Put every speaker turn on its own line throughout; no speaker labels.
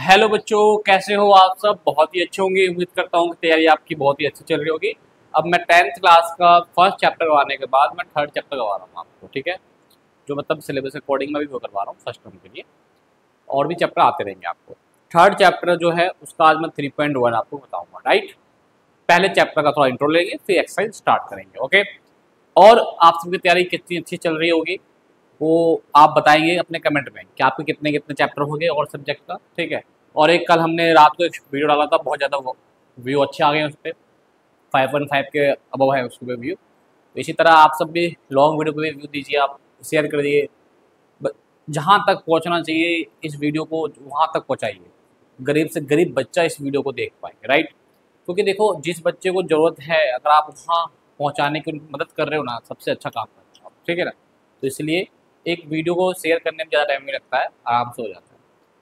Hello बच्चों, कैसे हो आप सब। बहुत ही अच्छे होंगे। उम्मीद करता हूँ कि तैयारी आपकी बहुत ही अच्छी चल रही होगी। अब मैं 10th क्लास का फर्स्ट चैप्टर करवाने के बाद मैं थर्ड चैप्टर करवा रहा हूँ आपको, ठीक है। जो मतलब सिलेबस अकॉर्डिंग मैं भी वो करवा रहा हूँ फर्स्ट टर्म के लिए। और भी चैप्टर आते रहेंगे आपको। थर्ड चैप्टर जो है उसका आज मैं 3.1 आपको बताऊँगा, राइट। पहले चैप्टर का थोड़ा इंट्रो लेंगे, फिर एक्सरसाइज स्टार्ट करेंगे, ओके। और आप सबकी तैयारी कितनी अच्छी चल रही होगी वो आप बताएंगे अपने कमेंट में कि आपके कितने कितने चैप्टर हो गए और सब्जेक्ट का, ठीक है। और एक कल हमने रात को एक वीडियो डाला था, बहुत ज़्यादा व्यू अच्छे आ गए उस पर। 5.5 के अबव है उसके व्यू। तो इसी तरह आप सब भी लॉन्ग वीडियो पे व्यू दीजिए, आप शेयर कर दिए। जहाँ तक पहुँचना चाहिए इस वीडियो को वहाँ तक पहुँचाइए। गरीब से गरीब बच्चा इस वीडियो को देख पाएंगे, राइट। क्योंकि देखो, जिस बच्चे को ज़रूरत है अगर आप वहाँ पहुँचाने की उनकी मदद कर रहे हो ना, सबसे अच्छा काम कर रहे हो आप, ठीक है ना। तो इसलिए एक वीडियो को शेयर करने में ज़्यादा टाइम नहीं लगता है, आराम से हो जाता है।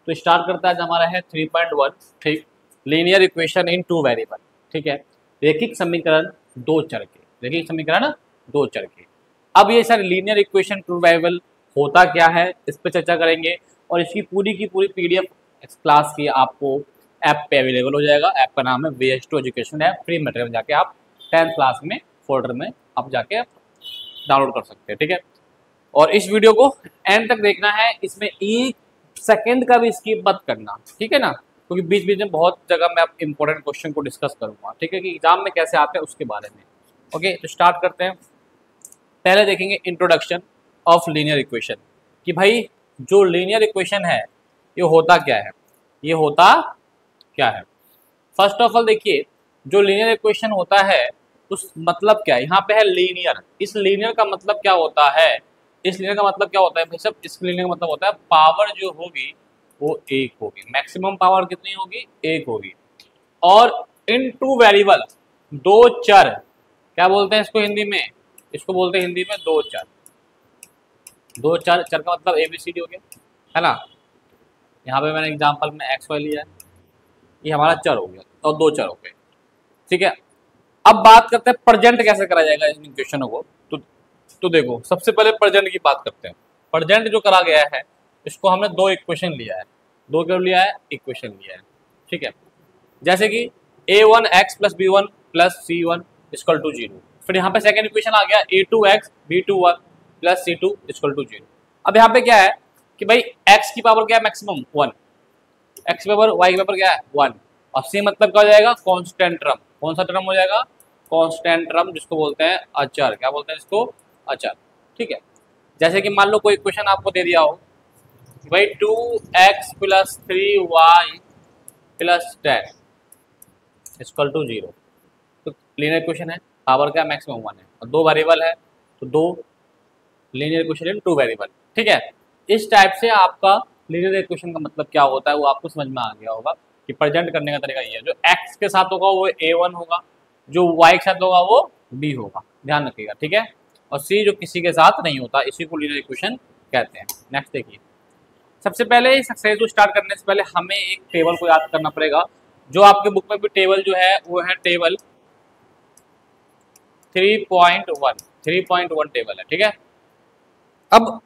तो स्टार्ट करता है, आज हमारा है 3.1, ठीक। Linear equation in two variable, ठीक है। रैखिक समीकरण दो चर के, रैखिक समीकरण दो चर के। अब ये sir linear equation two variable होता क्या है, इस पर चर्चा करेंगे। और इसकी पूरी की पूरी पीडीएफ इस क्लास की आपको ऐप पे अवेलेबल हो जाएगा। ऐप का नाम है VS2 education app. Free material में जाके आप 10th क्लास में फोल्डर में आप जाके डाउनलोड कर सकते हैं, ठीक है। और इस वीडियो को एंड तक देखना है, इसमें एक सेकंड का भी स्किप मत करना, ठीक है ना। क्योंकि बीच बीच में बहुत जगह मैं आप इंपॉर्टेंट क्वेश्चन को डिस्कस करूंगा, ठीक है, कि एग्जाम में कैसे आते हैं उसके बारे में। ओके, तो स्टार्ट करते हैं। पहले देखेंगे इंट्रोडक्शन ऑफ लीनियर इक्वेशन, कि भाई जो लीनियर इक्वेशन है ये होता क्या है, ये होता क्या है। फर्स्ट ऑफ ऑल देखिए, जो लीनियर इक्वेशन होता है उस मतलब क्या है, यहाँ पे है लीनियर। इस लीनियर का मतलब क्या होता है, इस लीनियर का मतलब क्या होता है भाई साहब, इस लीनियर का मतलब होता है पावर जो होगी वो एक होगी। मैक्सिमम पावर कितनी होगी, एक होगी। और इन टू वेरिएबल, दो चर, क्या बोलते हैं इसको हिंदी में, इसको बोलते हैं हिंदी में दो चर। दो चर, चर का मतलब ABCD हो गया, है ना। यहाँ पे मैंने एग्जाम्पल में XY लिया है, ये हमारा चर हो गया और दो चर हो गए, ठीक है। अब बात करते हैं प्रेजेंट कैसे करा जाएगा इन इक्वेशनों को। तो देखो, सबसे पहले प्रेजेंट की बात करते हैं। प्रेजेंट जो करा गया है इसको हमने दो इक्वेशन लिया है, दो क्या लिया है, इक्वेशन लिया है, ठीक है। जैसे कि A1x + B1 + C1 = 0। फिर यहाँ पे सेकेंड इक्वेशन आ गया A2x B21 + C2 = 0। अब यहाँ पे क्या है कि भाई x की पावर क्या है, मैक्सिमम 1, x की पावर y की पावर क्या है 1, और c मतलब क्या हो जाएगा, कांस्टेंट टर्म। कौन सा टर्म हो जाएगा, कांस्टेंट टर्म, जिसको बोलते हैं अचर। क्या बोलते हैं इसको, अचर, ठीक है। जैसे कि मान लो कोई इक्वेशन आपको दे दिया हो भाई 2x + 3y + 10 = 0। तो लीनियर इक्वेशन है, पावर क्या मैक्सिमम 1 है और दो वेरिएबल है, तो दो linear equation in two variable, ठीक है। इस टाइप से आपका लीनियर इक्वेशन का मतलब क्या होता है वो आपको समझ में आ गया होगा कि प्रेजेंट करने का तरीका ये है। जो x के साथ होगा वो A1 होगा, जो y के साथ होगा वो B होगा, ध्यान रखिएगा, ठीक है। और C जो किसी के साथ नहीं होता, इसी को लीनियर इक्वेशन कहते हैं। नेक्स्ट देखिए, सबसे पहले इस एक्सरसाइज को स्टार्ट करने से पहले हमें एक टेबल को याद करना पड़ेगा। जो आपके बुक में भी टेबल जो है वो है टेबल 3.1, 3.1 टेबल है, ठीक है। अब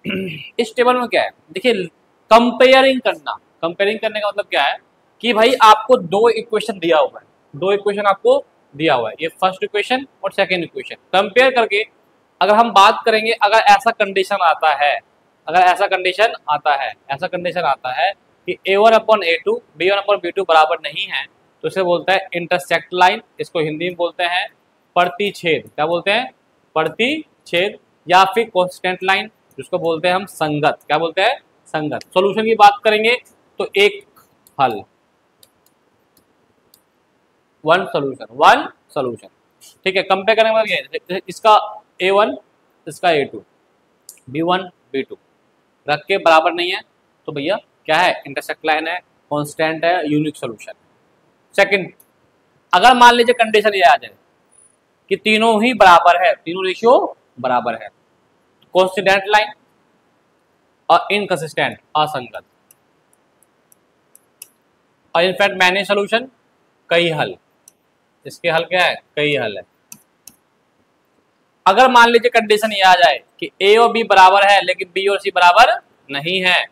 इस टेबल में क्या है देखिए, कंपेयरिंग करना। कंपेयरिंग करने का मतलब क्या है कि भाई आपको दो इक्वेशन दिया हुआ है, दो इक्वेशन आपको दिया हुआ है, ये फर्स्ट इक्वेशन और सेकंड इक्वेशन। कंपेयर करके अगर हम बात करेंगे, अगर ऐसा कंडीशन आता है, अगर ऐसा कंडीशन आता है, ऐसा कंडीशन आता है कि A1/A2 B1/B2 बराबर नहीं है, तो इसे बोलते हैं इंटरसेक्ट लाइन। इसको हिंदी में बोलते हैं प्रतिच्छेद। क्या बोलते हैं, प्रतिच्छेद। या फिर कांस्टेंट लाइन, जिसको बोलते हैं हम संगत। क्या बोलते हैं, संगत। सॉल्यूशन की बात करेंगे तो एक हल, वन सॉल्यूशन, वन सॉल्यूशन, ठीक है। कंपेयर करने के बाद इसका A1 इसका A2 B1 B2 रख के बराबर नहीं है, तो भैया क्या है, इंटरसेक्ट लाइन है, कांस्टेंट है, यूनिक सॉल्यूशन। सेकंड, अगर मान लीजिए कंडीशन ये आ जाए कि तीनों ही बराबर है, तीनों रेशियो बराबर है, कोइंसिडेंट लाइन और इनकंसिस्टेंट, असंगत। और इनफैक्ट मैंने सॉल्यूशन, कई हल, इसके हल क्या है, कई हल है। अगर मान लीजिए कंडीशन ये आ जाए कि A और B बराबर है लेकिन B और C बराबर नहीं है,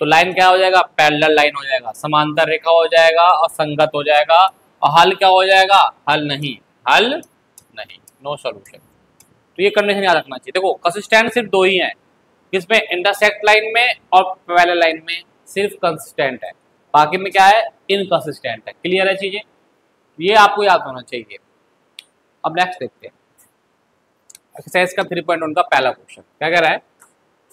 तो लाइन क्या हो जाएगा, पैरेलल लाइन हो जाएगा, समांतर रेखा हो जाएगा और संगत हो जाएगा। और हल क्या हो जाएगा, हल नहीं, हल नहीं, नो सॉल्यूशन। तो ये कंडीशन याद रखना चाहिए। देखो कंसिस्टेंट सिर्फ दो ही हैं, किसमें, इंटरसेक्ट लाइन में और पैरेलल लाइन में सिर्फ कंसिस्टेंट है, बाकी में क्या है, इनकंसिस्टेंट है। क्लियर है चीजें, ये आपको याद होना चाहिए। अब नेक्स्ट देखते हैं एक्सरसाइज का 3.1 का पहला क्वेश्चन क्या कह रहा है,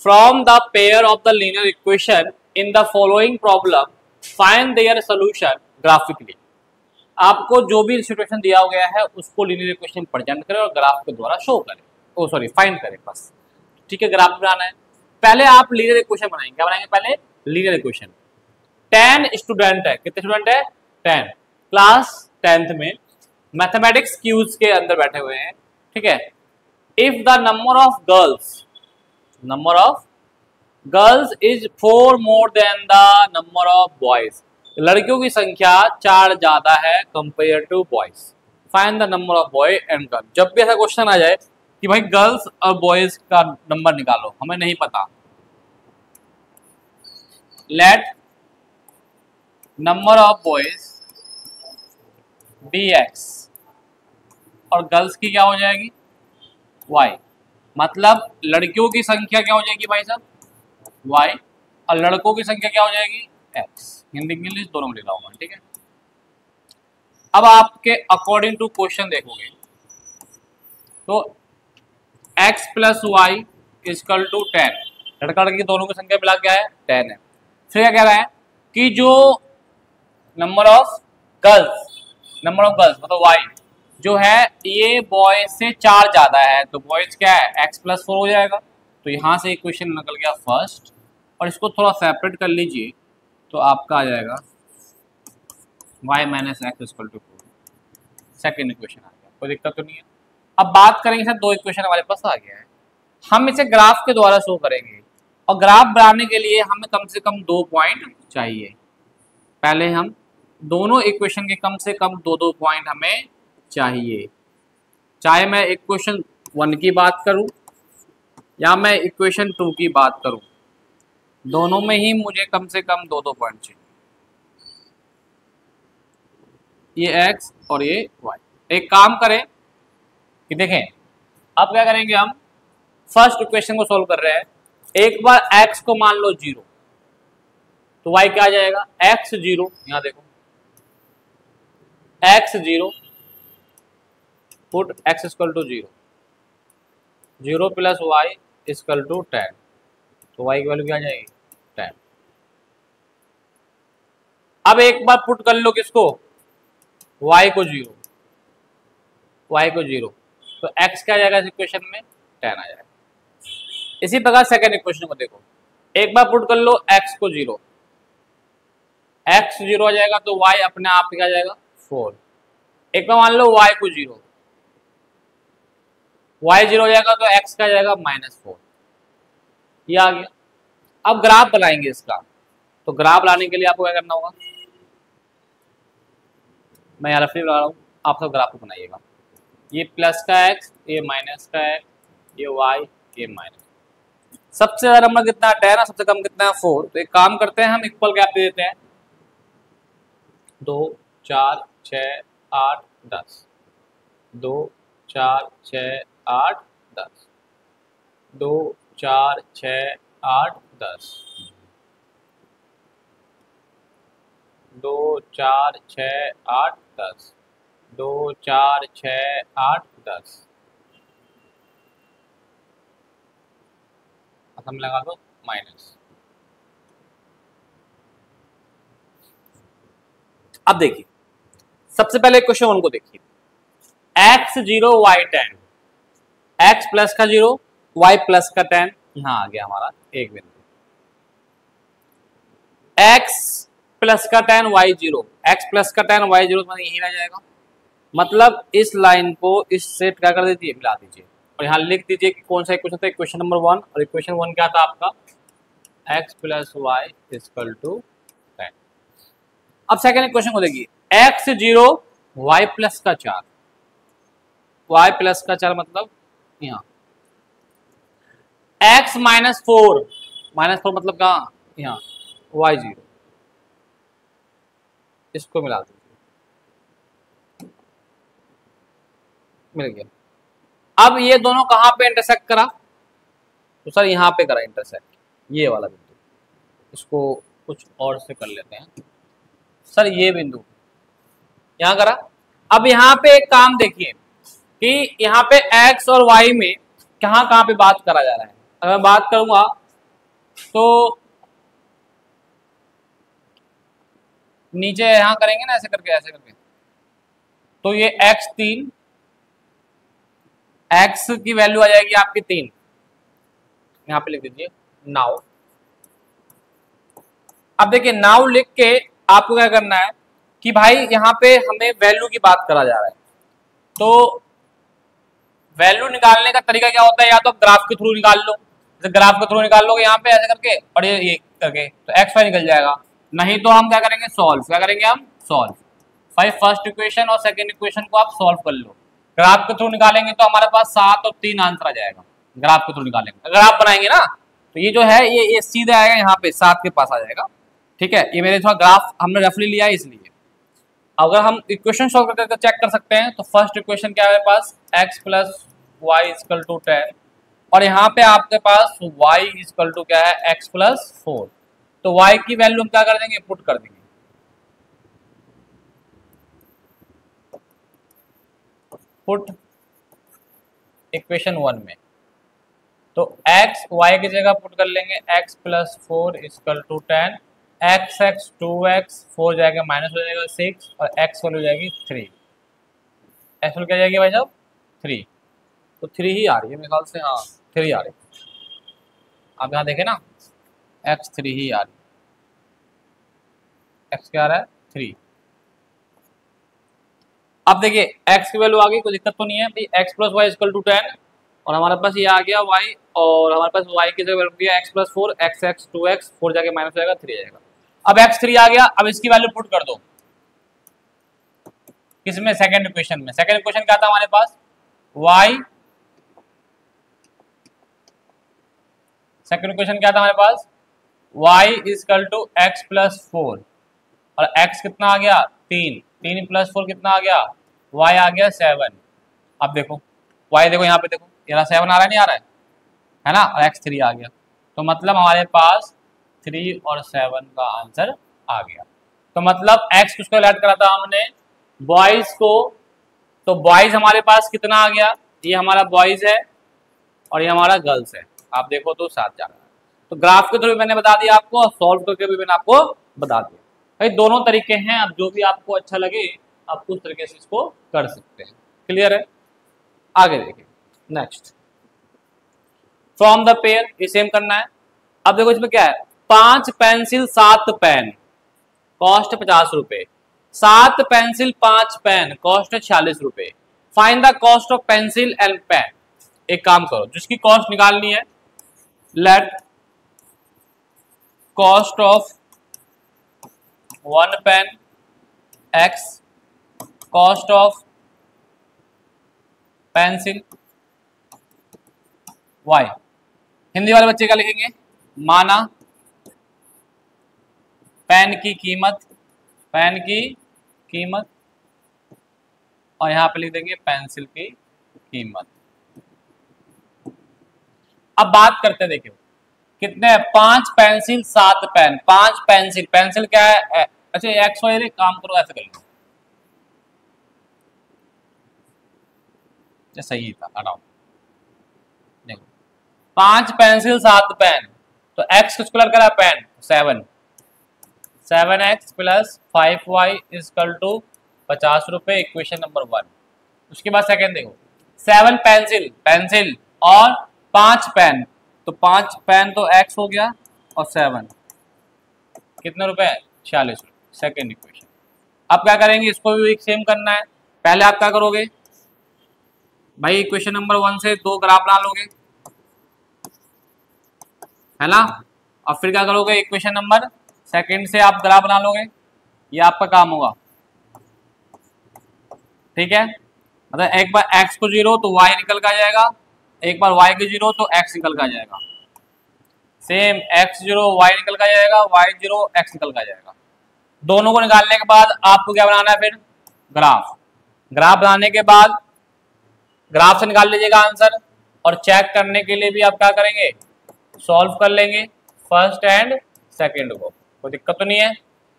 from the pair of the linear equation in the following problem find their solution graphically. आपको जो भी सिचुएशन दिया गया है उसको लीनियर इक्वेशन प्रेजेंट करें और ग्राफ के द्वारा शो करें, ओ सॉरी फाइंड करें बस, ठीक है। ग्राफ बनाना है, पहले आप लीनियर इक्वेशन बनाएंगे। क्या बनाएंगे, पहले लीनियर इक्वेशन। 10 स्टूडेंट है, कितने स्टूडेंट है, 10, क्लास 10th में मैथमेटिक्स क्यूज के अंदर बैठे हुए हैं, ठीक है। If the number of girls is 4 more than the number of boys, लड़कियों की संख्या 4 ज्यादा है compare to boys, find the number of boy and girl. जब भी ऐसा क्वेश्चन आ जाए कि भाई गर्ल्स और बॉयज का नंबर निकालो, हमें नहीं पता, let number of boys be x और गर्ल्स की क्या हो जाएगी, y, मतलब लड़कियों की संख्या क्या हो जाएगी भाई साहब, y, और लड़कों की संख्या क्या हो जाएगी, x। हिंदी इंग्लिश दोनों में लिखा होगा, ठीक है। अब आपके अकॉर्डिंग टू क्वेश्चन देखोगे तो x plus y is equal to 10, लड़का लड़की दोनों की संख्या मिला क्या है, 10 है। फिर क्या कह रहा है कि जो नंबर ऑफ गर्ल्स मतलब y जो है ये बॉय से 4 ज्यादा है, तो बॉयज क्या है, x प्लस 4 हो जाएगा। तो यहां से इक्वेशन निकल गया फर्स्ट, और इसको थोड़ा सेपरेट कर लीजिए तो आपका आ जाएगा y minus x equal to 4, second equation आ गया, कोई दिक्कत तो नहीं है। अब बात करेंगे सर, 2 इक्वेशन हमारे पास आ गया है, हम इसे ग्राफ के द्वारा शो करेंगे, और ग्राफ बनाने के लिए हमें कम से कम 2 पॉइंट चाहिए। पहले हम दोनों इक्वेशन के कम से कम 2 पॉइंट हमें चाहिए, चाहे मैं इक्वेशन 1 की बात करूं या मैं इक्वेशन 2 की बात करूं, दोनों में ही मुझे कम से कम 2 पॉइंट चाहिए, ये x और ये y। एक काम करें कि देखें, अब क्या करेंगे, हम फर्स्ट इक्वेशन को सोल्व कर रहे हैं, एक बार x को मान लो 0, तो y क्या आ जाएगा, x 0, यहां देखो x 0, put x equal to 0, 0 plus y equal to 10, तो y की वैल्यू क्या आ जाएगी, 10। अब एक बार पुट कर लो किसको, y को 0, तो x क्या आ जाएगा इस इक्वेशन में, 10 आ जाएगा। इसी प्रकार सेकेंड इक्वेशन को देखो, एक बार पुट कर लो x को 0, x 0 आ जाएगा, तो y अपने आप क्या आ जाएगा, 4। एक बार मान लो y को 0, y 0 हो जाएगा, तो x का जाएगा -4, ये आ गया। अब ग्राफ बनाएंगे इसका, तो ग्राफ लाने के लिए आपको क्या करना होगा, मैं यहाँ रफली बना रहा हूँ, आप सब ग्राफ को बनाइएगा। ये प्लस का x, ये माइनस का x, ये y, ये माइनस। सबसे ज्यादा नंबर कितना है, 10 है, सबसे कम कितना है, 4। तो एक काम करते हैं, हम इक्वल गैप दे देते हैं, 2 4 6 8 10, 2 4 6 8 10, 2 4 6 8 10, 2 4 6 8 10, 2 4 6 8 10, हम लगा दो माइनस। अब देखिए, सबसे पहले क्वेश्चन 1 को देखिए, x 0 y 10, x प्लस का 0 y प्लस का 10, यहां आ गया हमारा एक बिंदु, x प्लस का 10 y 0, x प्लस का 10 y 0 तो यही रह जाएगा। मतलब इस लाइन को इससे क्या कर दीजिए, मिला दीजिए, और यहाँ लिख दीजिए कि कौन सा इक्वेशन था, इक्वेशन नंबर 1, और इक्वेशन 1 क्या था आपका, x plus y equal to 10। अब सेकेंड इक्वेशन को देखिए, x 0 y प्लस का 4, y प्लस का 4 मतलब यहाँ x -4 मतलब कहाँ, यहाँ y 0, इसको मिला दीजिए, मिल गया। अब ये दोनों कहाँ पे इंटरसेक्ट करा, तो सर यहाँ पे करा इंटरसेक्ट, ये वाला बिंदु, इसको कुछ और से कर लेते हैं सर, ये बिंदु यहाँ करा। अब यहाँ पे एक काम देखिए कि यहाँ पे x और y में कहाँ कहाँ पे बात करा जा रहा है। अगर मैं बात करूंगा तो नीचे यहाँ करेंगे ना, ऐसे करके, तो ये x3, x की वैल्यू आ जाएगी आपकी 3, यहाँ पे लिख दीजिए नाउ। अब देखिए नाउ लिख के आपको क्या करना है कि भाई यहाँ पे हमें वैल्यू की बात करा जा रहा है, तो वैल्यू निकालने का तरीका क्या होता है, या तो आप ग्राफ के थ्रू निकाल लो, जैसे ग्राफ के थ्रू निकाल लोगे यहाँ पे ऐसे करके और ये करके, तो एक्स वाई निकल जाएगा। नहीं तो हम क्या करेंगे, सॉल्व, क्या करेंगे हम, सॉल्व। भाई फर्स्ट इक्वेशन और सेकंड इक्वेशन को आप सॉल्व कर लो। ग्राफ के थ्रू निकालेंगे तो हमारे पास 7 और 3 आंसर आ जाएगा, ग्राफ के थ्रू निकालेंगे। अगर आप बनाएंगे ना तो ये जो है ये सीधा आएगा यहाँ पे 7 के पास आ जाएगा, ठीक है। ये मेरे थोड़ा ग्राफ हमने रफली लिया है इसलिए। अगर हम इक्वेशन सॉल्व करते हैं तो चेक कर सकते हैं, तो फर्स्ट इक्वेशन क्या है मेरे पास, x plus y is equal to 10, और यहाँ पे आपके पास y इजकल टू क्या है, x प्लस 4। तो y की वैल्यू हम क्या कर देंगे, पुट कर देंगे, पुट इक्वेशन 1 में। तो x y की जगह पुट कर लेंगे, x plus 4 is equal to 10, x 2x 4 जाएगा माइनस हो जाएगा 6, और x वैल्यू हो जाएगी 3। x वैल्यू क्या जाएगी भाई साहब, 3। तो 3 ही आ रही है मेरे ख्याल से, हाँ 3 आ रही है। आप यहाँ देखें ना, x 3 ही आ रही है, x क्या आ रहा है, 3। अब देखिए x की वैल्यू आ गई, कोई दिक्कत तो नहीं है भाई, x plus y is equal to 10, और हमारे पास ये आ गया y, और हमारे पास y की जगह वैल्यू दिया x प्लस 4, x 2x 4 जाके माइनस हो जाएगा 3 आ जाएगा। अब x3 आ गया, अब इसकी वैल्यू पुट कर दो किसमें, सेकंड इक्वेशन में। सेकंड इक्वेशन क्या था हमारे पास, y, सेकंड इक्वेशन क्या था हमारे पास, y is equal to x plus 4, और x कितना आ गया, 3, 3 प्लस 4 कितना आ गया, y आ गया 7। अब देखो y देखो यहाँ पे देखो, ये 7 आ रहा है, नहीं आ रहा है ना, और x 3 आ गया। तो मतलब हमारे पास 3 और 7 का आंसर आ गया। तो मतलब x किसको ऐड करा था हमने, बॉयज को, तो बॉयज हमारे पास कितना आ गया, ये हमारा बॉयज है और ये हमारा गर्ल्स है। आप देखो तो साथ जा रहा है। तो ग्राफ के थ्रू मैंने बता दिया आपको, और सॉल्व करके भी मैंने आपको बता दिया। भाई दोनों तरीके हैं, अब जो भी आपको अच्छा लगे आप उस तरीके से इसको कर सकते हैं। क्लियर है, आगे देखिए नेक्स्ट, फ्रॉम द पेयर, ये सेम करना है। अब देखो इसमें क्या है, 5 पेंसिल 7 पेन, कॉस्ट 50 रुपए, 7 पेंसिल 5 पेन, कॉस्ट है 46 रुपए। Find the cost of pencil and pen. एक काम करो, जिसकी कॉस्ट निकालनी है, let cost of 1 pen x, cost of pencil y। Hindi वाले बच्चे क्या लिखेंगे, माना पेन की कीमत, पेन की कीमत, और यहां पे लिख देंगे पेंसिल की कीमत। अब बात करते हैं, देखिए कितने, 5 पेंसिल 7 पेन, 5 पेंसिल, पेंसिल क्या है, अच्छा एक्स वाई, काम करो ऐसे कर लो, सही था, हटाओ। देखो 5 पेंसिल 7 पेन, तो x किसको लड़ करा, pen, 7, 7x plus 5y is equal to 50 रुपए, इक्वेशन नंबर 1। उसके बाद सेकंड देखो, 7 पेंसिल, पेंसिल और 5 पेन, तो 5 पेन तो x हो गया, और 7 कितने रुपए, 46 रुपए, सेकेंड इक्वेशन। अब क्या करेंगे, इसको भी सेम करना है। पहले आप क्या करोगे भाई, इक्वेशन नंबर 1 से 2 ग्राफ बना लोगे, है ना, और फिर क्या करोगे, इक्वेशन नंबर सेकंड से आप ग्राफ बना लोगे, ये आपका काम होगा, ठीक है। मतलब एक बार x को 0 तो y निकल कर आ जाएगा, एक बार y को 0 तो x निकल कर आ जाएगा। सेम x0 y निकल का जाएगा, y0 x निकल का जाएगा। दोनों को निकालने के बाद आपको क्या बनाना है फिर, ग्राफ। ग्राफ बनाने के बाद ग्राफ से निकाल लीजिएगा आंसर, और चेक करने के लिए भी आप क्या करेंगे, सॉल्व कर लेंगे फर्स्ट एंड सेकंड को, कोई दिक्कत तो नहीं है।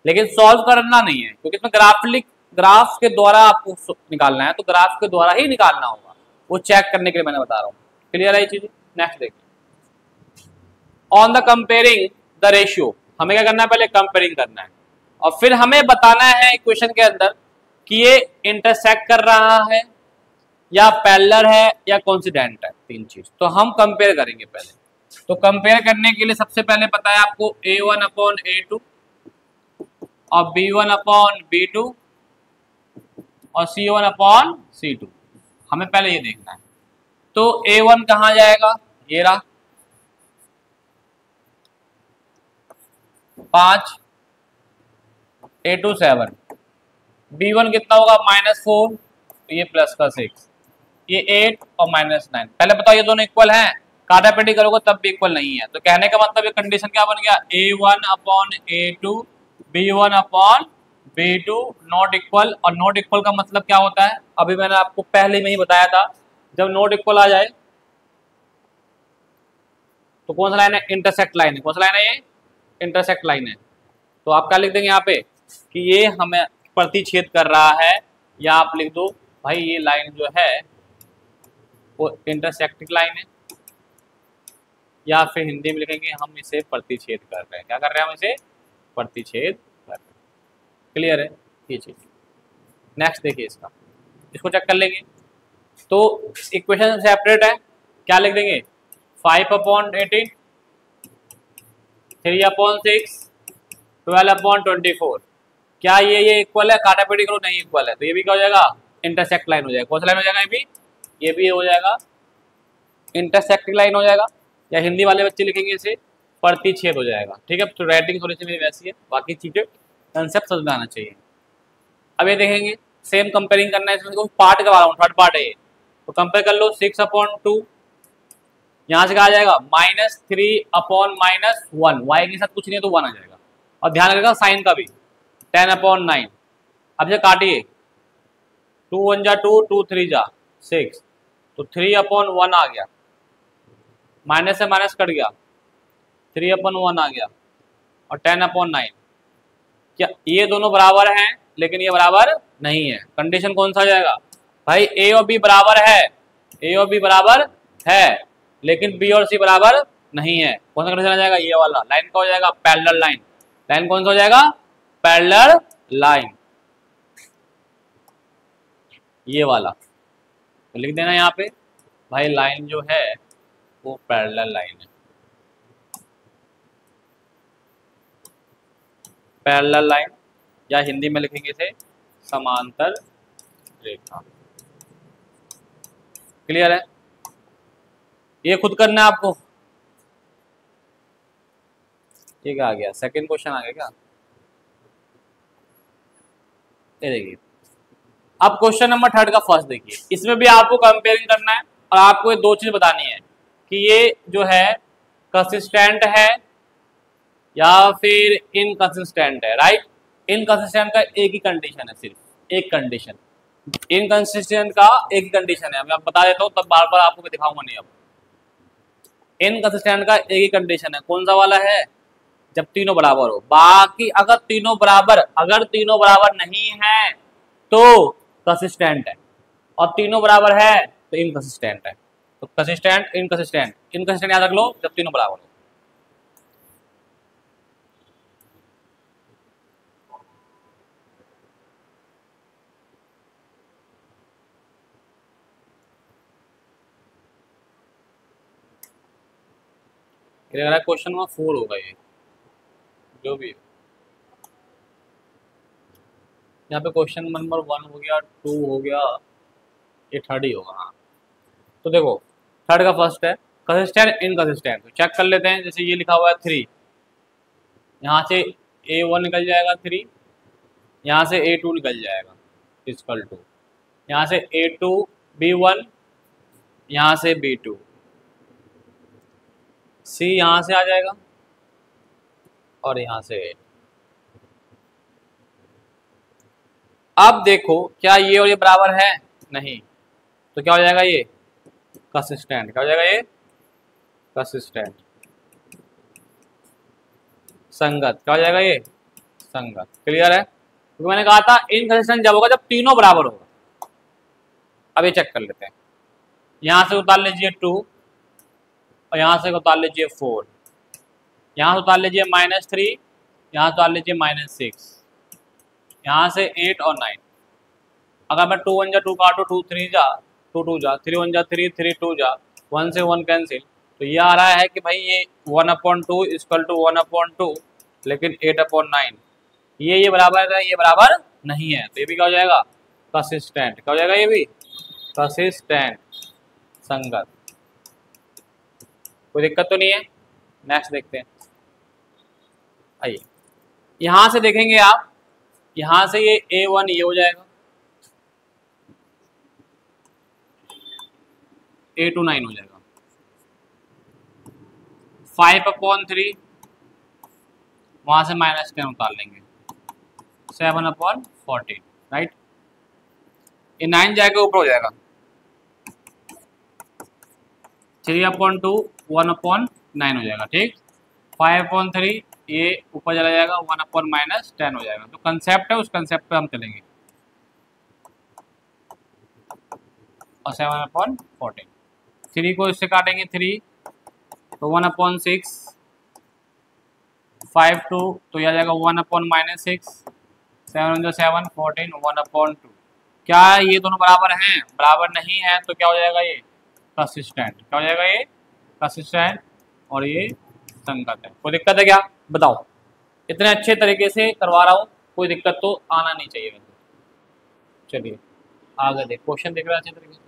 लेकिन सॉल्व करना नहीं है क्योंकि इसमें ग्राफ के द्वारा आपको निकालना है, तो ग्राफ के द्वारा ही निकालना होगा, वो चेक करने के लिए मैंने बता रहा हूँ। क्लियर है ये चीज। नेक्स्ट देखिए, on the comparing the ratio, हमें क्या करना है, पहले कंपेयरिंग करना है और फिर हमें बताना है इक्वेशन के अंदर कि ये इंटरसेक्ट कर रहा है या पैरेलल है या कोइंसिडेंट है, तीन चीज। तो हम कंपेयर करेंगे पहले। तो कंपेयर करने के लिए सबसे पहले पता है आपको A1/A2 और B1/B2 और C1/C2, हमें पहले ये देखना है। तो A1 कहाँ जाएगा, ये रहा 5, A2 7, B1 कितना होगा -4, ये प्लस का 6, ये 8 और -9। पहले बताओ ये दोनों इक्वल हैं, काटापीटी करोगे तब भी इक्वल नहीं है। तो कहने का मतलब ये कंडीशन क्या बन गया, A1/A2 B1/B2 नॉट इक्वल। और नॉट इक्वल का मतलब क्या होता है, अभी मैंने आपको पहले में ही बताया था, जब नॉट इक्वल आ जाए तो कौन सा लाइन है, इंटरसेक्ट लाइन है। कौन सा लाइन है, ये इंटरसेक्ट लाइन है। तो आप क्या लिख देंगे यहाँ पे कि ये हमें प्रतिच्छेद कर रहा है, या आप लिख दो भाई ये लाइन जो है वो इंटरसेक्टिंग लाइन है, या फिर हिंदी में लिखेंगे हम इसे प्रतिच्छेद कर रहे हैं। क्या कर रहे हैं, हम इसे प्रतिच्छेद कर रहे हैं। क्लियर है ये चीज। नेक्स्ट देखिए इसका, इसको चेक कर लेंगे। तो इक्वेशन सेपरेट है, क्या लिख देंगे, 5/18, 3/6, 12/24। क्या ये इक्वल है, काटापीटी करो नहीं इक्वल है, तो ये भी क्या हो जाएगा, इंटरसेक्ट लाइन हो जाएगा। कौन सा लाइन हो जाएगा, ये भी हो जाएगा इंटरसेक्टिंग लाइन हो जाएगा, या हिंदी वाले बच्चे लिखेंगे इसे प्रतिच्छेद हो जाएगा। ठीक है, तो राइटिंग थोड़ी सी मेरी वैसी है, बाकी चीजें कंसेप्ट समझ में आना चाहिए। अब ये देखेंगे, सेम कंपेयरिंग करना है, इसमें पार्ट करवा रहा हूँ, थर्ड पार्ट है ये। तो कंपेयर कर लो 6/2, यहाँ से क्या आ जाएगा -3/-1, वाई के साथ कुछ नहीं है तो 1 आ जाएगा। और ध्यान रखिएगा साइन का भी, 10/9। अब से काटिए, 2 1 जा 2, 2 3 जा 6, तो 3/1 आ गया, माइनस से माइनस कट गया, 3/1 आ गया, और 10/9। क्या ये दोनों बराबर हैं, लेकिन ये बराबर नहीं है। कंडीशन कौन सा आ जाएगा भाई, ए और बी बराबर है, ए और बी बराबर है, लेकिन बी और सी बराबर नहीं है। कौन सा कंडीशन आ जाएगा, ये वाला लाइन का हो जाएगा पैरेलल लाइन। लाइन कौन सा हो जाएगा, पैरेलल लाइन, ये वाला। तो लिख देना यहाँ पे भाई लाइन जो है वो पैरेलल लाइन है, पैरेलल लाइन, या हिंदी में लिखेंगे इसे समांतर रेखा। क्लियर है, ये खुद करना है आपको। ये क्या आ गया, सेकंड क्वेश्चन आ गया क्या, ये देखिए। अब क्वेश्चन नंबर 3 का फर्स्ट देखिए, इसमें भी आपको कंपेयरिंग करना है और आपको ये दो चीज बतानी है कि ये जो है कंसिस्टेंट है या फिर इनकंसिस्टेंट है। राइट, इनकंसिस्टेंट का एक ही कंडीशन है, सिर्फ एक कंडीशन, इनकंसिस्टेंट का एक ही कंडीशन है। मैं बता देता हूँ, तब बार बार आपको मैं दिखाऊंगा नहीं। अब इनकंसिस्टेंट का एक ही कंडीशन है, कौन सा वाला है, जब तीनों बराबर हो। बाकी अगर तीनों बराबर नहीं है तो कंसिस्टेंट है, और तीनों बराबर है तो इनकंसिस्टेंट है। तो कंसिस्टेंट इनकंसिस्टेंट, इनकंसिस्टेंट याद रख लो जब तीनों बराबर हो। क्वेश्चन नंबर 4 होगा ये, जो भी यहाँ पे क्वेश्चन नंबर 1 हो गया, 2 हो गया, ये 3rd ही होगा। हाँ, तो देखो 3rd का फर्स्ट है कंसिस्टेंट इनकंसिस्टेंट। तो चेक कर लेते हैं, जैसे ये लिखा हुआ है 3, यहाँ से A1 निकल जाएगा 3, यहाँ से A2 निकल जाएगा इक्वल टू, यहाँ से A2 B1, यहाँ से B2, सी यहाँ से आ जाएगा और यहाँ से 8। अब देखो क्या ये और ये बराबर है? नहीं, तो क्या हो जाएगा ये? कंसिस्टेंट। क्या हो जाएगा ये? कंसिस्टेंट, संगत। क्या हो जाएगा ये? संगत। क्लियर है? क्योंकि मैंने कहा था इनकंसिस्टेंट जब होगा जब तीनों बराबर होगा। अब ये चेक कर लेते हैं। यहां से उतार लीजिए 2 और यहां से उतार लीजिए 4, यहां से उतार लीजिए -3, यहां से उतार लीजिए -6, यहां से 8 और 9। अगर मैं 2 1 जा 2 काटो, 2 3 जा 2 2 जा, 3 1 जा 3 3 2 जा, 1 से 1 कैंसिल, तो ये आ रहा है कि भाई ये 1/2 इक्वल टू 1/2, लेकिन 8/9 ये बराबर है, ये बराबर नहीं है, तो ये भी क्या हो जाएगा? कंसिस्टेंट। क्या हो जाएगा? ये भी कंसिस्टेंट, संगत। कोई दिक्कत तो नहीं है? नेक्स्ट देखते हैं। आइए यहां से देखेंगे आप, यहां से ये A1 ये हो जाएगा, A2 9 हो जाएगा, 5/3 वहां से -10 उतार लेंगे, 7/14, राइट। ये 9 जाएगा ऊपर हो जाएगा, 3/2 1/9 हो जाएगा, ठीक। 5/3 ये ऊपर चला जाएगा, 1/10 हो जाएगा। तो कंसेप्ट है, उस कंसेप्ट पे हम चलेंगे। और 7/14, 3 को इससे काटेंगे 3, तो 1/6, 5 2 तो यह आ जाएगा 1/-6, 7 7 14, 1/2। क्या ये दोनों बराबर हैं? बराबर नहीं है, तो क्या हो जाएगा ये? कंसिस्टेंट। क्या हो जाएगा ये? कंसिस्टेंट। और ये संगत है। कोई दिक्कत है क्या? बताओ। इतने अच्छे तरीके से करवा रहा हूँ, कोई दिक्कत तो आना नहीं चाहिए। चलिए आगे देख, क्वेश्चन दिख रहा है अच्छे तरीके से।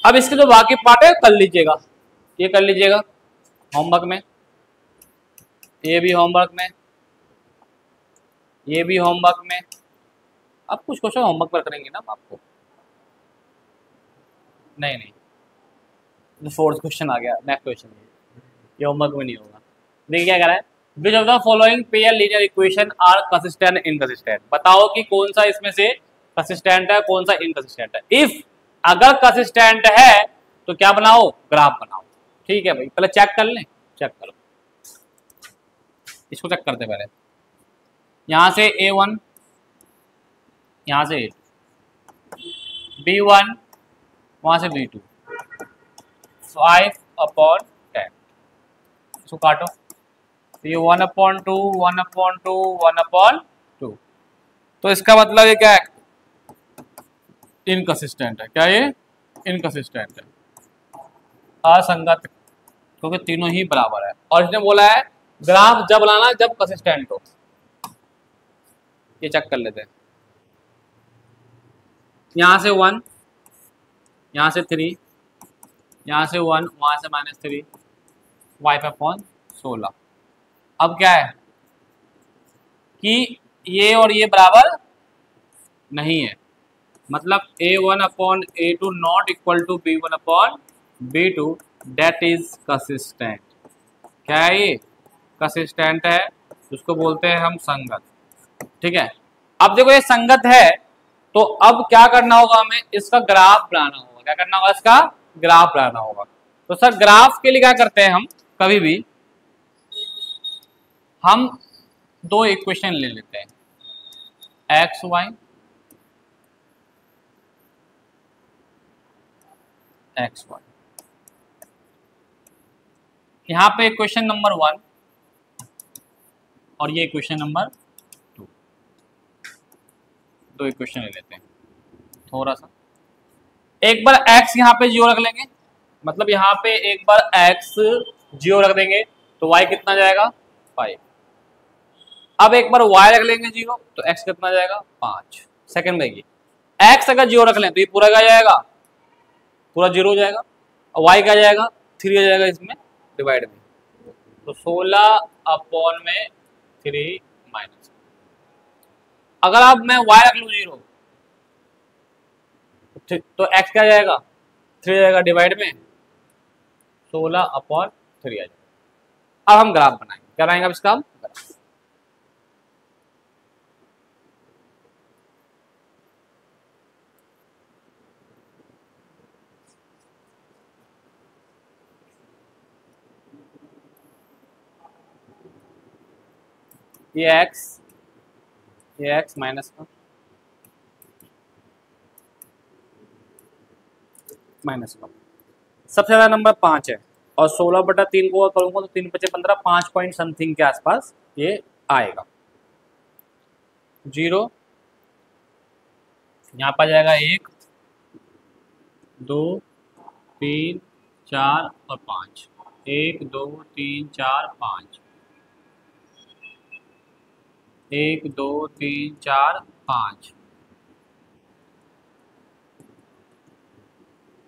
अब इसके जो बाकी पार्ट है कर लीजिएगा, ये कर लीजिएगा होमवर्क में, ये भी होमवर्क में, ये भी होमवर्क में। अब कुछ क्वेश्चन होमवर्क पर करेंगे ना आपको। नहीं नहीं, तो 4th क्वेश्चन आ गया, नेक्स्ट क्वेश्चन ये होमवर्क में नहीं होगा। देखिए क्या कह रहा है, which of the following pair linear equation are consistent inconsistent. बताओ कि कौन सा इसमें से कंसिस्टेंट है, कौन सा इनकंसिस्टेंट है। इफ अगर कंसिस्टेंट है तो क्या बनाओ? ग्राफ बनाओ। ठीक है भाई, पहले चेक कर लें, चेक करो, इसको चेक करते पहले। यहां से A1, यहां से B1, वहां से B2, 5/10, इसको काटो, तो ये 1/2 1/2 1/2, तो इसका मतलब ये क्या है? इनकंसिस्टेंट है। क्या ये? इनकंसिस्टेंट है, असंगत, क्योंकि तीनों ही बराबर है। और इसने बोला है ग्राफ जब बनाना जब कंसिस्टेंट हो। ये चेक कर लेते हैं। यहां से 1, यहां से 3, यहां से 1, वहां से -3, 5/16। अब क्या है कि ये और ये बराबर नहीं है, मतलब A1/A2 not equal to B1/B2, that is consistent. क्या है ये? कंसिस्टेंट है, उसको बोलते हैं हम संगत। ठीक है, अब देखो ये संगत है, तो अब क्या करना होगा? हमें इसका ग्राफ बनाना होगा। क्या करना होगा? इसका ग्राफ बनाना होगा। तो सर ग्राफ के लिए क्या करते हैं हम, कभी भी हम दो इक्वेशन ले लेते हैं, XY XY। यहां पे इक्वेशन नंबर 1 और ये इक्वेशन नंबर 2, दो इक्वेशन ले लेते हैं। थोड़ा सा एक बार x यहाँ पे 0 रख लेंगे, मतलब यहाँ पे एक बार x 0 रख देंगे तो y कितना जाएगा? 5। अब एक बार y रख लेंगे 0 तो x कितना जाएगा? 5। सेकंड रहेगी, x अगर 0 रख लें तो ये पूरा क्या जाएगा? पूरा 0 हो जाएगा। और y क्या जाएगा? 3 हो जाएगा इसमें डिवाइड में, तो 16/3 माइनस। अगर अब मैं y रख लूँ 0 तो x क्या जाएगा? 3 जाएगा डिवाइड में, 16/3 आ जाएगा। अब हम ग्राफ बनाएंगे, क्या बनाएंगे अब इसका हम ग्राफ। ये एक्स माइनस का माइनस का सबसे ज्यादा नंबर 5 है, और 16/3 को करूंगा तो 3 × 5 = 15, 5 पॉइंट समथिंग के आसपास ये आएगा। 0 यहाँ पर जाएगा 1 2 3 4 और 5, 1 2 3 4 5, 1 2 3 4 5,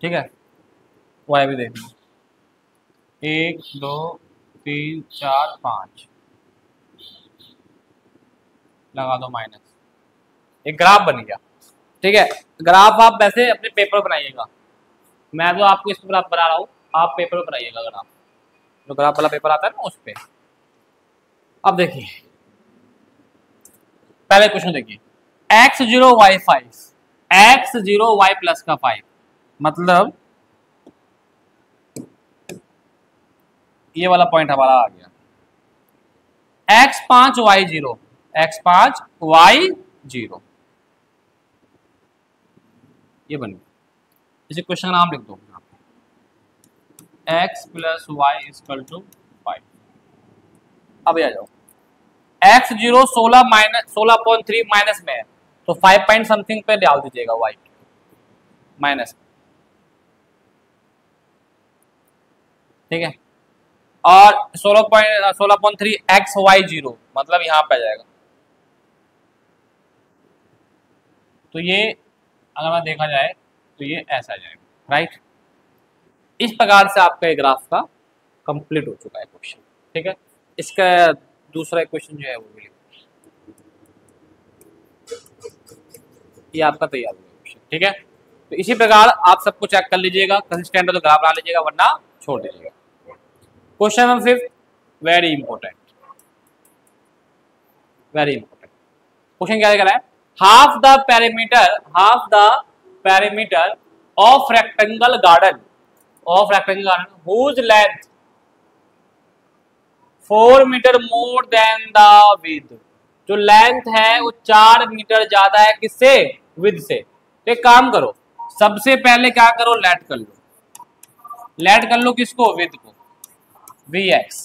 ठीक है। वाई भी देखना, 1 2 3 4 5 लगा दो माइनस, एक ग्राफ बन गया, ठीक है। ग्राफ आप वैसे अपने पेपर बनाइएगा, मैं तो आपको इस पर ग्राफ बना रहा हूँ, आप पेपर पर बनाइएगा ग्राफ, जो ग्राफ वाला पेपर आता है ना उस पे। अब देखिए पहले क्वेश्चन देखिए, x0 y5, x0 y plus का 5, मतलब ये वाला पॉइंट हमारा आ गया। x5 y0, x5 y0, ये बन गया। इसे क्वेश्चन का नाम लिख दो, x + y = 5। अब आ जाओ, x0 16/3 माइनस में है, तो 5 पॉइंट समथिंग पे डाल दीजिएगा y माइनस, ठीक है। और 16.3 x y0 मतलब यहाँ पे आ जाएगा। तो ये अगर मैं देखा जाए तो ये ऐसा आ जाएगा, राइट। इस प्रकार से आपका ये ग्राफ का कंप्लीट हो चुका है क्वेश्चन, ठीक है। इसका दूसरा क्वेश्चन जो है वो भी ये आपका तैयार हो गया क्वेश्चन, ठीक है। तो इसी प्रकार आप सबको चेक कर लीजिएगा, कंसिस्टेंट है तो ग्राफ बना लीजिएगा, वरना छोड़ दीजिएगा। Question number 5 very important, very important question क्या कह रहा है, half the perimeter of rectangle garden whose length 4 metre more than the width, जो लेंथ है वो 4 मीटर ज्यादा है किससे, विड्थ से। तो एक काम करो, सबसे पहले क्या करो, लेट कर लो किसको, विड्थ को, Vx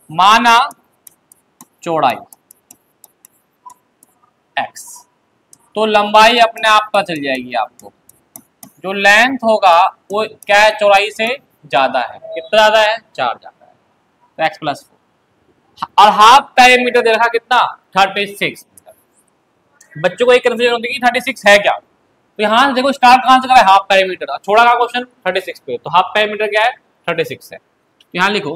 माना चौड़ाई x, तो लंबाई अपने आप पता चल जाएगी आपको, जो लेंथ होगा वो क्या है, चौड़ाई से ज्यादा है, कितना ज्यादा है, 4 ज्यादा है, तो x + 4। और हाफ पेरीमीटर दे रखा कितना, 36 मीटर। बच्चों को एक कंफ्यूजन होती है कि 36 है क्या, तो यहाँ से देखो स्टार्ट कहां से करा है, हाफ पेरीमीटर, छोड़ा का क्वेश्चन 36 पे, तो हाफ पेरीमीटर क्या है, 36 है। यहाँ लिखो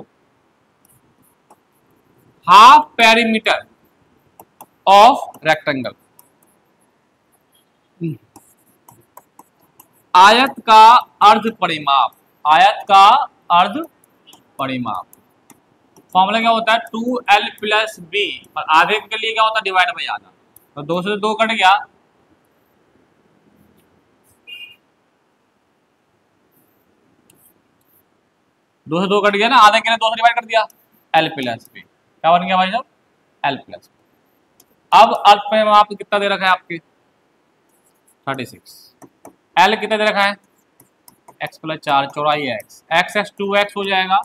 हाफ पेरीमीटर ऑफ रेक्टेंगल, आयत का अर्ध परिमाप, फॉर्मूला क्या होता है, 2l + b, और आधे के लिए क्या होता है, डिवाइड बाई आधा, तो 2 से 2 कट गया, ना, आधे के लिए 2 से डिवाइड कर दिया, l + b, क्या बन गया भाई साहब, l + b। अब अर्थ परिमाप कितना दे रखा है आपके, 36, l कितना दे रखा है, x + 4, चौड़ाई x 2x हो जाएगा,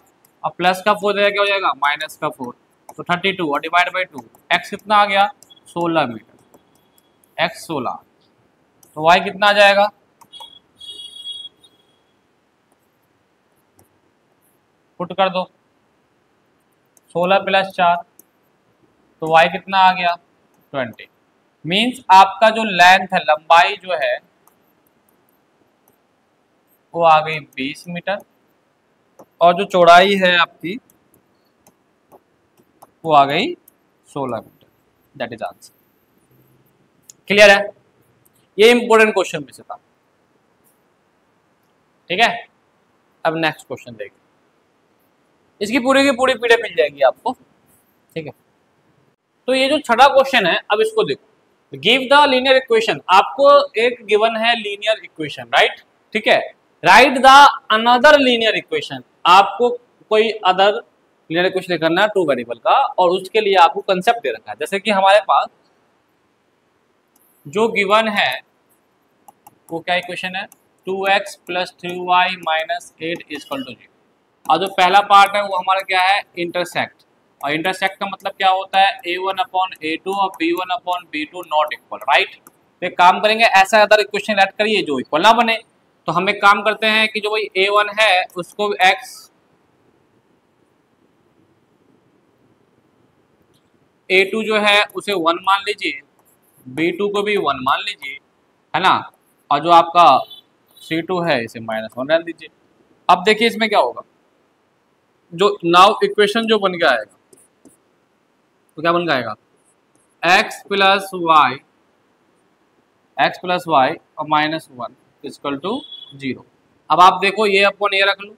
और प्लस का 4 क्या हो जाएगा, माइनस का 4, तो 32 और डिवाइड बाई 2, x कितना आ गया, 16 मीटर, x 16, तो y कितना आ जाएगा, पुट कर दो, 16 + 4, तो y कितना आ गया, 20। मीन्स आपका जो लेंथ है, लंबाई जो है वो आ गई 20 मीटर, और जो चौड़ाई है आपकी वो आ गई 16 metre, that is answer. Clear है, ये इंपॉर्टेंट क्वेश्चन में से था, ठीक है। अब नेक्स्ट क्वेश्चन देखिए, इसकी पूरी की पूरी पीडीएफ मिल जाएगी आपको, ठीक है। तो ये जो छठा क्वेश्चन है, अब इसको देखो, गिव द लीनियर इक्वेशन, आपको एक गिवन है लीनियर इक्वेशन, राइट, ठीक है। Right the another linear equation, आपको कोई अदर लीनियर इक्वेशन करना है टू वेरिएबल का, और उसके लिए आपको कंसेप्ट दे रखा है। जैसे कि हमारे पास जो गिवन है वो क्या इक्वेशन है, 2x + 3y - 8 = 0। और जो पहला पार्ट है वो हमारा क्या है, इंटरसेक्ट, और इंटरसेक्ट का मतलब क्या होता है, a1/a2 और b1/b2 नॉट इक्वल, राइट। तो एक काम करेंगे, ऐसा अदर इक्वेशन ऐड करिए जो इक्वल ना बने। तो हम एक काम करते हैं कि जो भाई a1 है उसको x, a2 जो है उसे 1 मान लीजिए, b2 को भी 1 मान लीजिए, है ना, और जो आपका c2 है इसे -1 रहने दीजिए। अब देखिए इसमें क्या होगा, जो नाउ इक्वेशन जो बन के आएगा तो क्या बन जाएगा, x + y और -1 = 0। अब आप देखो ये अपन ये रख लो,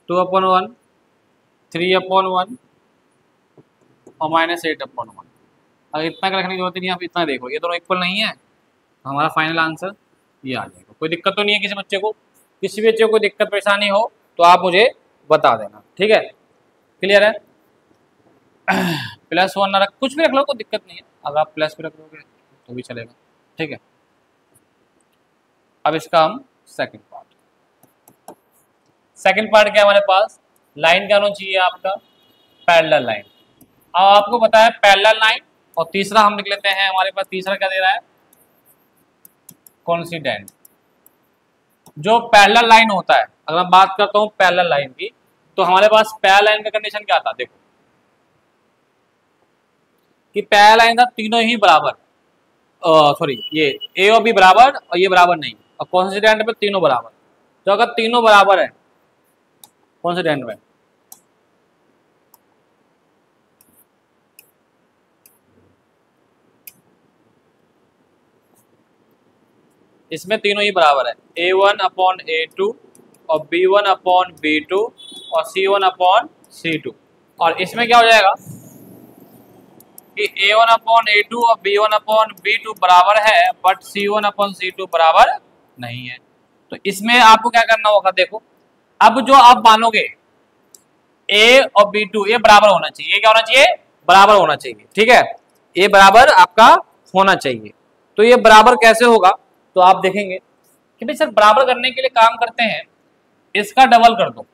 2/1, 3/1 और -8/1। अगर इतना का रखने की जरूरत नहीं है, आप इतना देखो, ये दोनों इक्वल नहीं है, तो हमारा फाइनल आंसर ये आ जाएगा। कोई दिक्कत तो नहीं है किसी बच्चे को, किसी भी बच्चे को दिक्कत परेशानी हो तो आप मुझे बता देना, ठीक है, क्लियर है। +1 ना रख, कुछ भी रख लो, कोई दिक्कत नहीं है, अगर आप प्लस भी रख लोगे तो भी चलेगा, ठीक है। अब इसका हम सेकंड पार्ट क्या है हमारे पास, लाइन क्या होना चाहिए आपका, पैरेलल लाइन। अब आपको पता है पैरेलल लाइन, और तीसरा हम लिख लेते हैं, हमारे पास तीसरा क्या दे रहा है, कोइंसिडेंट। जो पैरेलल लाइन होता है, अगर मैं बात करता हूं पैरेलल लाइन की, तो हमारे पास पैरेलल लाइन का कंडीशन क्या था, देखो कि पैरेलल लाइन था तीनों ही बराबर, सॉरी ये ए और बी बराबर और ये बराबर नहीं, और कोइंसिडेंट पे तीनों बराबर। तो अगर तीनों बराबर है कोइंसिडेंट में, इसमें तीनों ही बराबर है, a1/a2 और b1/b2 और c1/c2, और इसमें क्या हो जाएगा कि a1/a2 और b1/b2 बराबर है, बट c1/c2 बराबर नहीं है। तो इसमें आपको क्या करना होगा, देखो अब जो आप मानोगे a और b2 ये बराबर होना चाहिए, ये क्या होना चाहिए, बराबर होना चाहिए, ठीक है, ये बराबर आपका होना चाहिए। तो ये बराबर कैसे होगा, तो आप देखेंगे कि भाई सर बराबर करने के लिए काम करते हैं, इसका डबल कर दो,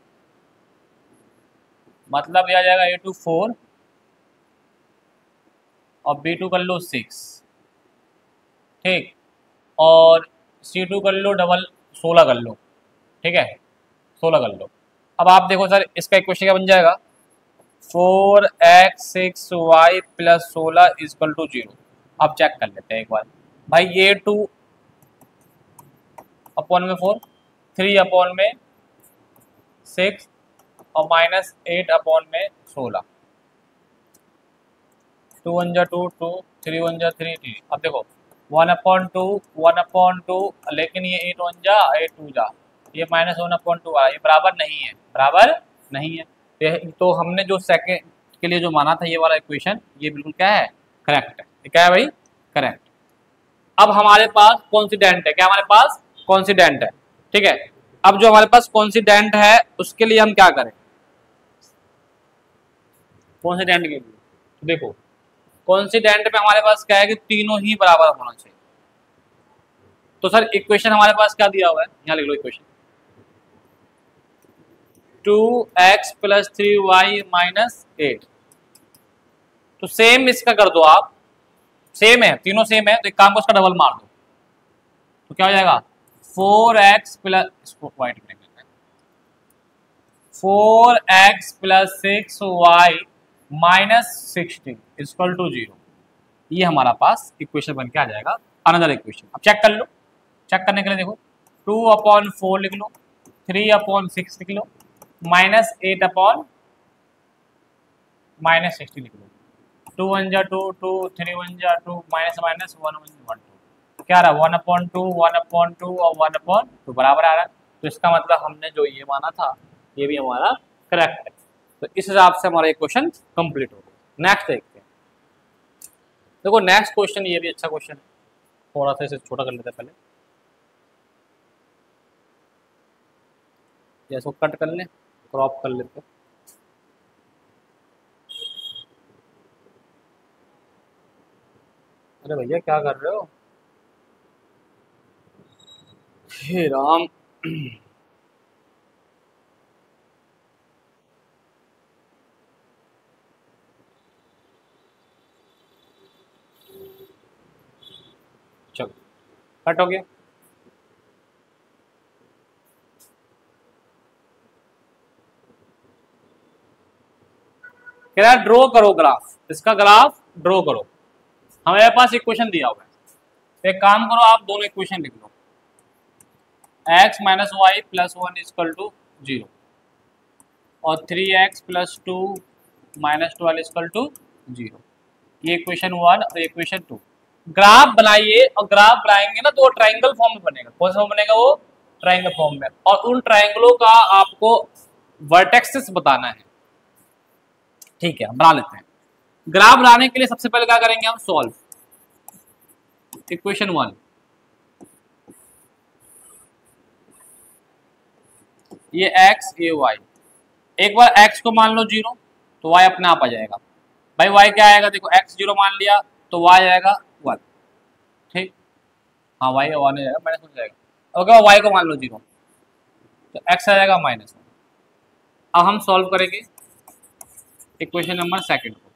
मतलब ये आ जाएगा a2 4 और b2 कर लो 6, ठीक, और c2 कर लो डबल 16 कर लो, ठीक है, 16 कर लो। अब आप देखो सर इसका इक्वेशन क्या बन जाएगा, 4x 6y + 16 = 0। अब चेक कर लेते हैं एक बार, भाई ये 2/4, 3/6 और -8/16, 2 1 जा 2 2, 3 1 जा 3 3। अब देखो 1/2 1/2, लेकिन ये 8 1 जा 8 2 जा, ये -1/2 आ, ये बराबर नहीं है, बराबर नहीं है। तो हमने जो सेकंड के लिए जो माना था ये वाला इक्वेशन, ये बिल्कुल क्या है, करेक्ट है। ये क्या है भाई, करेक्ट। अब हमारे पास कोइंसिडेंट है, क्या हमारे पास कोइंसिडेंट है, ठीक है। अब जो हमारे पास कोइंसिडेंट है उसके लिए हम क्या करें, कोइंसिडेंट के लिए तो देखो कोइंसिडेंट में हमारे पास क्या है कि तीनों ही बराबर होना चाहिए। तो सर इक्वेशन हमारे पास क्या दिया हुआ है, यहाँ लिख लो इक्वेशन, 2x + 3y - 8। तो सेम इसका कर दो आप, सेम है, तीनों सेम है, तो एक काम को उसका डबल मार दो, तो क्या हो जाएगा 4x + 6y -16 = 0। ये हमारा पास इक्वेशन बन के आ जाएगा, अनदर इक्वेशन। अब चेक कर लो, चेक करने के लिए देखो 2/4 लिख लो, 3/6 लिख लो, -8/16 लिख लो, 2 1 जा 2 2, 3 1 जा 2, -1 1 1 2, क्या रहा 1/2 1/2 और 1/2 बराबर आ रहा है। तो इसका मतलब हमने जो ये माना था ये भी हमारा करेक्ट है। तो इस हिसाब से हमारा एक क्वेश्चन कंप्लीट हो गया। नेक्स्ट देखते हैं। देखो नेक्स्ट क्वेश्चन, ये भी अच्छा क्वेश्चन है, थोड़ा सा इसे छोटा कर लेते हैं पहले, या इसको कट कर लें, क्रॉप कर लेते हैं। अरे भैया क्या कर रहे हो, हे राम। चलो कट हो गया। कह रहा है ड्रॉ करो ग्राफ, इसका ग्राफ ड्रॉ करो। हमारे पास इक्वेशन दिया हुआ है, तो एक काम करो, आप दोनों इक्वेशन लिख लो। x minus y plus one is equal to 0 और 3x plus two minus 12 is equal to 0। ये इक्वेशन 1 और इक्वेशन 2। ग्राफ बनाइए, और ग्राफ बनाएंगे ना तो वो ट्राइंगल फॉर्म में बनेगा। कौन सा फॉर्म बनेगा? वो ट्राइंगल फॉर्म में। और उन ट्राइंगलों का आपको वर्टेक्सेस बताना है। ठीक है, बना लेते हैं। ग्राफ बनाने के लिए सबसे पहले क्या करेंगे हम? Solve equation 1। ये x ये y, एक बार x को मान लो 0 तो y अपने आप आ जाएगा। भाई y क्या आएगा? देखो x 0 मान लिया तो y आएगा 1। ठीक, हाँ y 1 आएगा, माइनस हो जाएगा। अगर y को मान लो 0 तो x आ जाएगा -1। अब हम सॉल्व करेंगे इक्वेशन नंबर सेकंड को।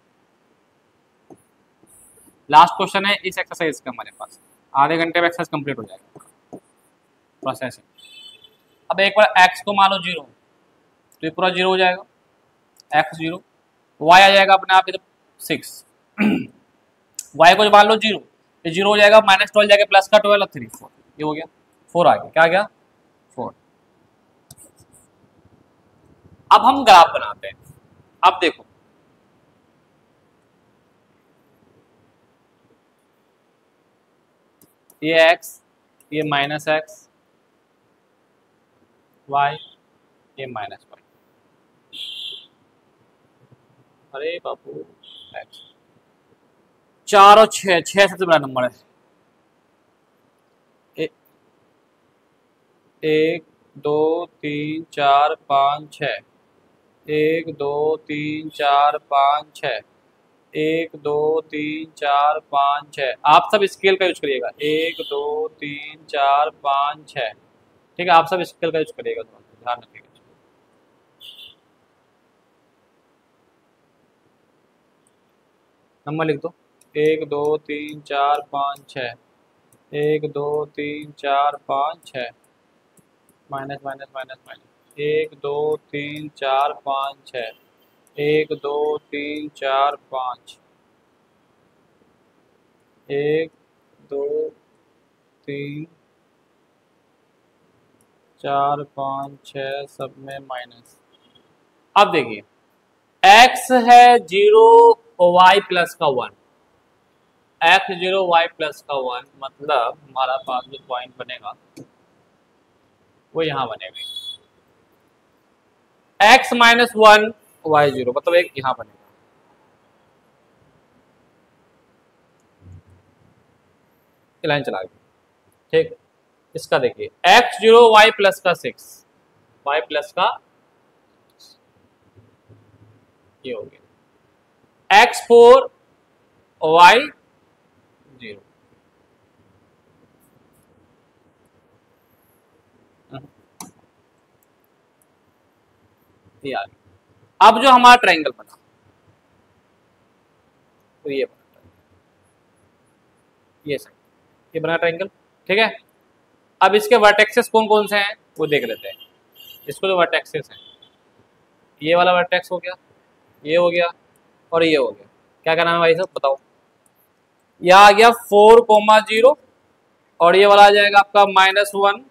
लास्ट क्वेश्चन है इस एक्सरसाइज का, हमारे पास आधे घंटे में एक्सरसाइज कंप्लीट हो जाएगा प्रोसेस। अब एक बार x को मान लो 0 तो ये पूरा 0 हो जाएगा, x 0, y आ जाएगा अपने आप इधर 6। y को मान लो 0, ये 0 हो जाएगा, -12 जाएगा, प्लस का 12 और 3 4, ये हो गया 4 आ गया। क्या आ गया? 4। अब हम ग्राफ बनाते हैं। अब देखो ये x, ये -x, y, ये -y। अरे बाबू x 4 और 6, 6 सबसे बड़ा नंबर है। 1 2 3 4 5 6, 1 2 3 4 5 6, 1 2 3 4 5 6। आप सब स्केल का यूज करिएगा। 1 2 3 4 5 6। ठीक है, आप सब स्केल का यूज करिएगा, ध्यान रखिएगा। नंबर लिख दो। 1 2 3 4 5 6, 1 2 3 4 5 6, माइनस माइनस माइनस माइनस, 1 2 3 4 5 6, 1 2 3 4 5, 1 2 3 4 5 6 सब में माइनस। अब देखिए x है 0 y प्लस का 1, x 0 y प्लस का 1, मतलब हमारा पास जो पॉइंट बनेगा वो यहाँ बनेगा। x -1 y 0, मतलब एक यहाँ बनेगा। लाइन चला गया। ठीक, इसका देखिए x 0 y प्लस का 6, y प्लस का ये हो गया, x 4 y 0। ये आ गया। अब जो हमारा ट्रायंगल बना तो ये बना, ये सही, ये बना ट्रायंगल। ठीक है, अब इसके वर्टेक्सेस कौन कौन से हैं वो देख लेते हैं। इसको जो वर्टेक्सेस हैं, ये वाला वर्टेक्स हो गया, ये हो गया और ये हो गया। क्या क्या नाम है भाई साहब बताओ? यह आ गया 4,0 और ये वाला आ जाएगा आपका -1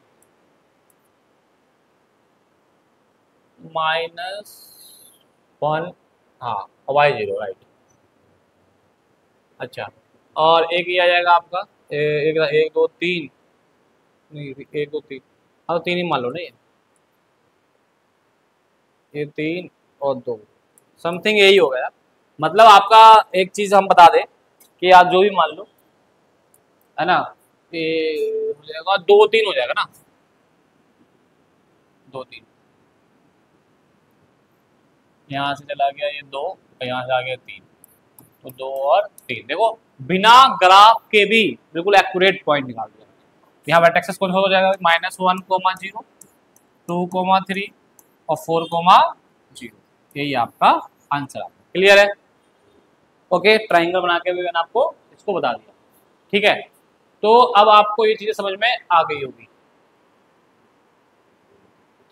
-1, हाँ y 0, राइट। अच्छा, और एक ये आ जाएगा आपका 1 2 3, नहीं 1 2 3, हाँ तो 3 ही मान लो ना। ये 3 और 2 समथिंग यही हो गया। मतलब आपका एक चीज हम बता दें कि आप जो भी मान लो, है ना, ये हो जाएगा 2 3 हो जाएगा ना, 2 3 यहाँ से चला गया ये 2 और यहाँ से आ गया 3, तो 2 और 3 देखो बिना ग्राफ के भी बिल्कुल एक्यूरेट पॉइंट निकाल दिया। यहाँ वर्टेक्सेस कौन सा हो जाएगा, -1, 0, 2, 3 और 4, 0। यही आपका आंसर है। क्लियर है? ओके, ट्राइंगल बना के भी मैंने आपको इसको बता दिया। ठीक है, तो अब आपको ये चीजें समझ में आ गई होगी।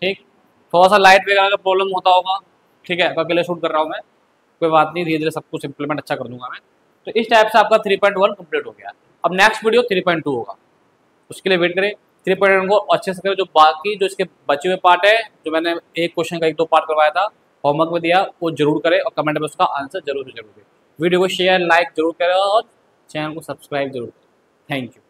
ठीक, थोड़ा सा लाइट वगैरह का प्रॉब्लम होता होगा, ठीक है, अकेले शूट कर रहा हूँ मैं, कोई बात नहीं, धीरे धीरे सब कुछ इंप्लीमेंट अच्छा कर दूंगा मैं। तो इस टाइप से आपका 3.1 कंप्लीट हो गया। अब नेक्स्ट वीडियो 3.2 होगा, उसके लिए वेट करें। 3.1 को अच्छे से करें, जो बाकी जो इसके बचे हुए पार्ट है, जो मैंने एक क्वेश्चन का 1-2 पार्ट करवाया था, होमवर्क में दिया, वो जरूर करें और कमेंट में उसका आंसर जरूर जरूर दें। वीडियो को शेयर लाइक जरूर करें और चैनल को सब्सक्राइब जरूर करें। Thank you.